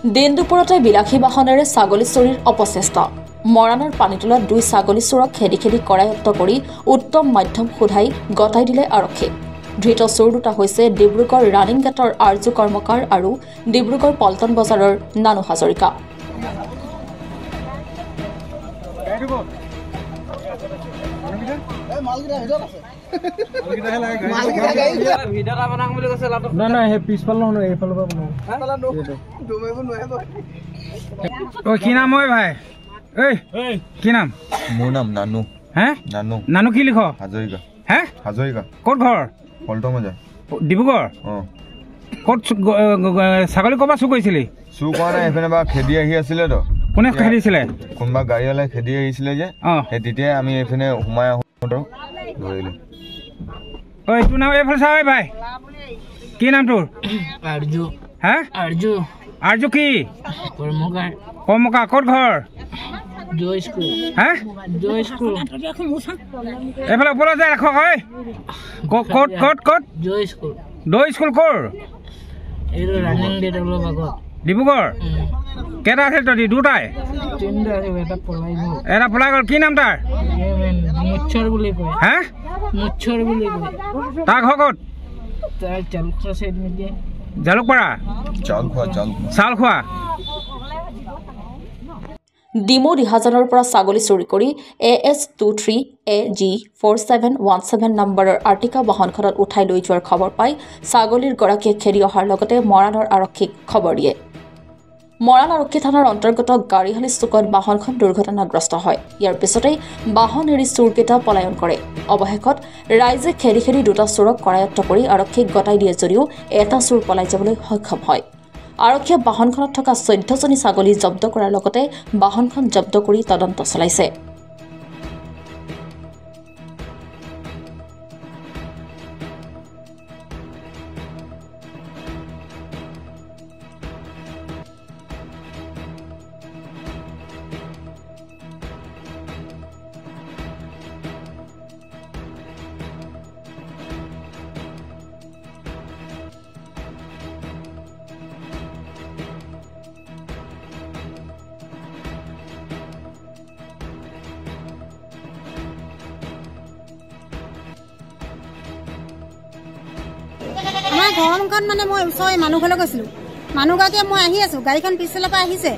দিন দুপৰতে বিলাসী বাহনেৰে ছাগলী চুৰিৰ অপচেষ্টা মৰাণৰ পানীতোলাত 2 ছাগলী চোৰক খেদি খেদি কৰায়ত্ব কৰি উত্তম মাধ্যম সোধাই গতাই দিলে আৰক্ষী ধৃত চোৰ দুটা হৈছে ডিব্ৰুগড় ৰানিং গেটৰ আৰ্জু কৰ্মকাৰ আৰু ডিব্ৰুগড় পল্টন বজাৰৰ নানু হাজৰিকা কি নাম হয় ভাই কি নাম মোৰ নাম নানু হে নানু কি লিখ হাজৰিকা হে হাজৰিকা ক'ত ঘৰ পল্টন বজাৰ ডিব্ৰুগড় ক'ত ছাগলী ক'ৰপৰা চুৰ কৰিছিলি চুৰ কৰা নাই এইফালে বা খেদি আহি আছিলে তো কোনে খেদিছিলে কোনোবা গাড়ীৱালাই খেদি আহিছিলে যে সেই তেতিয়াই আমি এইফালে সোমাই আহোঁতো ধৰিলোঁ ঐ তোৰ নাম এইফালে চা ভাই কি নাম তোৰ আৰ্জু হে আৰ্জু কি কৰ্মকাৰ ক'ত ঘৰ জয় স্কুল হে জয় স্কুল এইফালে ওপৰত যায় ৰাখক ঐ ক'ত জয় স্কুল দৈ স্কুল ক'ৰ এইটো ৰানিং গেট অলপ আগত ডিব্ৰুগড় কেইটা আছিল তহঁতি দুটাই তিনিটা আছিল এটা পলাই গ'ল কি নাম তাৰ মুচ্ছৰ বুলি কয় হে মুচ্ছৰ বুলি কয় তাৰ ঘৰ ক'ত তাৰ চালুকা চাইড মিডিয়া জালুকপাৰা চাউল খোৱা ডিমু দিহাজনৰ পৰা ছাগলী চুৰি কৰি AS23AG4717 নম্বৰৰ আৰ্টিকা বাহনখনত উঠাই লৈ যোৱাৰ খবৰ পাই ছাগলীৰ গৰাকীয়ে খেদি অহাৰ লগতে মৰাণৰ আৰক্ষীক খবৰ দিয়ে মৰাণ আৰক্ষী থানাৰ অন্তৰ্গত গাড়ীহালি চুকত বাহনখন দুৰ্ঘটনাগ্ৰস্ত হয় ইয়াৰ পিছতেই বাহন এৰি চোৰকেইটা পলায়ন কৰে অৱশেষত ৰাইজে খেদি খেদি দুটা চোৰক কৰায়ত্ব কৰি আৰক্ষীক গতাই দিয়ে যদিও এটা চোৰ পলাই যাবলৈ সক্ষম হয় আৰক্ষীয়ে বাহনখনত থকা 14জনী ছাগলী জব্দ কৰাৰ লগতে বাহনখন জব্দ কৰি তদন্ত চলাইছে আমাৰ ঘৰখন মানে মই ওচৰৰ মানুহ ঘৰলৈ গৈছিলোঁ মানুহগৰাকীয়ে মই আহি আছোঁ গাড়ীখন পিছফালৰ পৰা আহিছে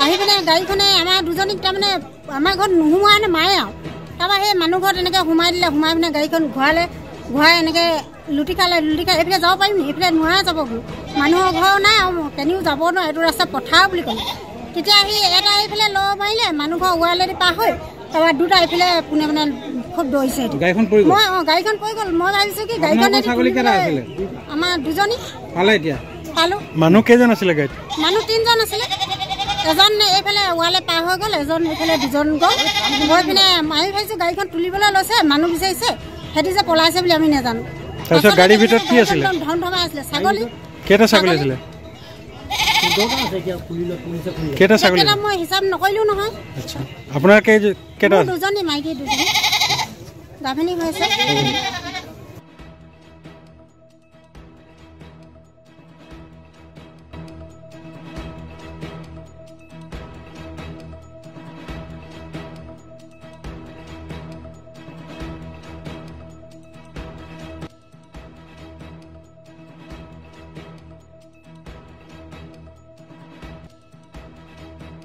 আহি পিনে গাড়ীখনে আমাৰ দুজনীক তাৰমানে আমাৰ ঘৰত নোসোমাই মাৰে আৰু তাৰপৰা সেই মানুহ ঘৰত এনেকৈ সোমাই দিলে সোমাই পিনে গাড়ীখন ঘূৰাই এনেকৈ লুটি খাই এইফালে যাব পাৰিম এইফালে নোৱাৰে যাব বোলো মানুহৰ ঘৰ নাই আৰু কেনিও যাব নোৱাৰে এইটো ৰাস্তা পথাৰ বুলি ক'লে তেতিয়া আহি এটা এইফালে ল'ব পাৰিলে মানুহ ঘৰ ওৱালেদি পাৰ হৈ তাৰপৰা দুটা এইফালে পোনে পোনে খুব দৌৰিছে গাড়ীখন পৰি গ'ল মই ভাবিছোঁ কি গাড়ীখন আমাৰ দুজনী পালোঁ মানুহ কেইজন আছিলে গাড়ীত মানুহ 3জন আছিলে এজন এইফালে ওৱালে পাৰ হৈ গ'ল এজন এইফালে 2জন গ'ল গৈ পিনে আমি ভাবিছোঁ গাড়ীখন তুলিবলৈ লৈছে মানুহ বিচাৰিছে সিহঁতি যে পলাইছে বুলি আমি নাজানো তাৰপিছত গাড়ীৰ ভিতৰত কি আছিলে ধমধমাই আছিলে ছাগলী কেইটা ছাগলী আছিলে কেইটা ছাগলী মই হিচাপ নকৰিলোঁ নহয় আপোনাৰ কেইটা দুজনী মাইকী দুজনী গাভিনী হৈছে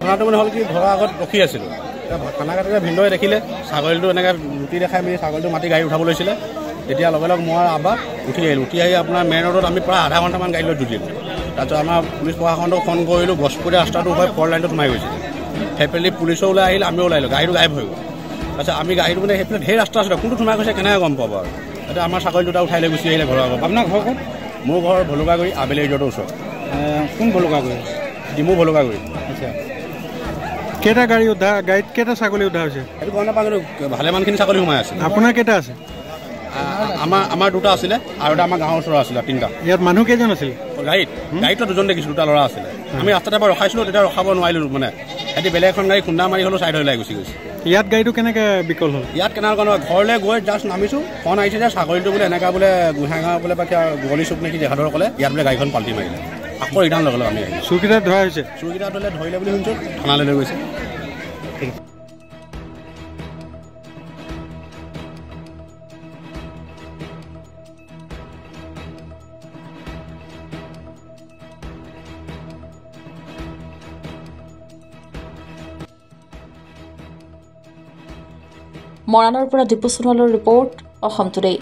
খানাটো মানে হ'ল কি ঘৰৰ আগত ৰখি আছিলোঁ খানা কাটোতে ভিনদেউৱে দেখিলে ছাগলীটো এনেকৈ ৰুটি দেখাই মেলি ছাগলীটো মাতি গাড়ী উঠাব লৈছিলে তেতিয়া লগে লগে মই আবাক উঠি আহি আপোনাৰ মেইন ৰোডত আমি প্ৰায় আধা ঘণ্টামান গাড়ী লৈ জুটিলোঁ তাৰপিছত আমাৰ পুলিচ প্ৰশাসনক ফোন কৰিলোঁ গছপুৰীয়া ৰাস্তাটো হৈ 4 লাইনটোত সোমাই গৈছিলে সেইফালে পুলিচো ওলাই আহিল আমিও ওলাই আহিলোঁ গাড়ীটো গায়ব হৈ গ'ল তাৰপিছত আমি গাড়ীটো মানে সেইফালে ঢেৰ ৰাস্তা আছিলে কোনটো সোমাই গৈছে কেনেকৈ গম পাব আৰু এতিয়া আমাৰ ছাগলী দুটা উঠাই লৈ গুচি আহিলে ঘৰৰ আগত আপোনাৰ ঘৰ ক'ত মোৰ ঘৰ ভলুকাগুৰি আবেলি ৰিজৰ্টৰ ওচৰত কোন ভলুকাগুৰি ডিমু ভলুকাগুৰি আচ্ছা কেইটা গাড়ীত কেইটা ছাগলী উদ্ধাৰ হৈছে সেইটো গম নাপাওঁ কিন্তু ভালেমানখিনি ছাগলী সোমাই আছে আপোনাৰ কেইটা আছে আমাৰ দুটা আছিলে আৰু এটা আমাৰ গাঁৱৰ ওচৰৰ আছিলে 3টা ইয়াত মানুহ কেইজন আছিল গাড়ীতো 2জন দেখিছোঁ 2টা ল'ৰা আছিলে আমি ৰাস্তাতে পৰা ৰখাইছিলোঁ তেতিয়া ৰখাব নোৱাৰিলোঁ মানে সিহঁতি বেলেগ এখন গাড়ী খুন্দা মাৰি হ'লেও চাইড হৈ ওলাই গুচি গৈছে ইয়াত গাড়ীটো কেনেকৈ বিকল হ'ল ইয়াত কেনেকুৱা নহয় ঘৰলৈ গৈ জাষ্ট নামিছোঁ ফোন আহিছে যে ছাগলীটো বোলে এনেকুৱা বোলে গোহাঁইগাঁও বোলে বা গলি চুক নেকি জেহাদৰ ক'লে ইয়াত বোলে গাড়ীখন পাল্টি মাৰিলে আকৌ ৰিটাৰ্ণ লগে লগে আমি আহিলোঁ। চুৰকেইটা ধৰা হৈছে? চুৰকেইটা ধৰিলে বুলি শুনিছোঁ, থানালৈ লৈ গৈছে। মৰাণৰ পৰা দীপু সোণোৱালৰ ৰিপৰ্ট, অসম টুডে।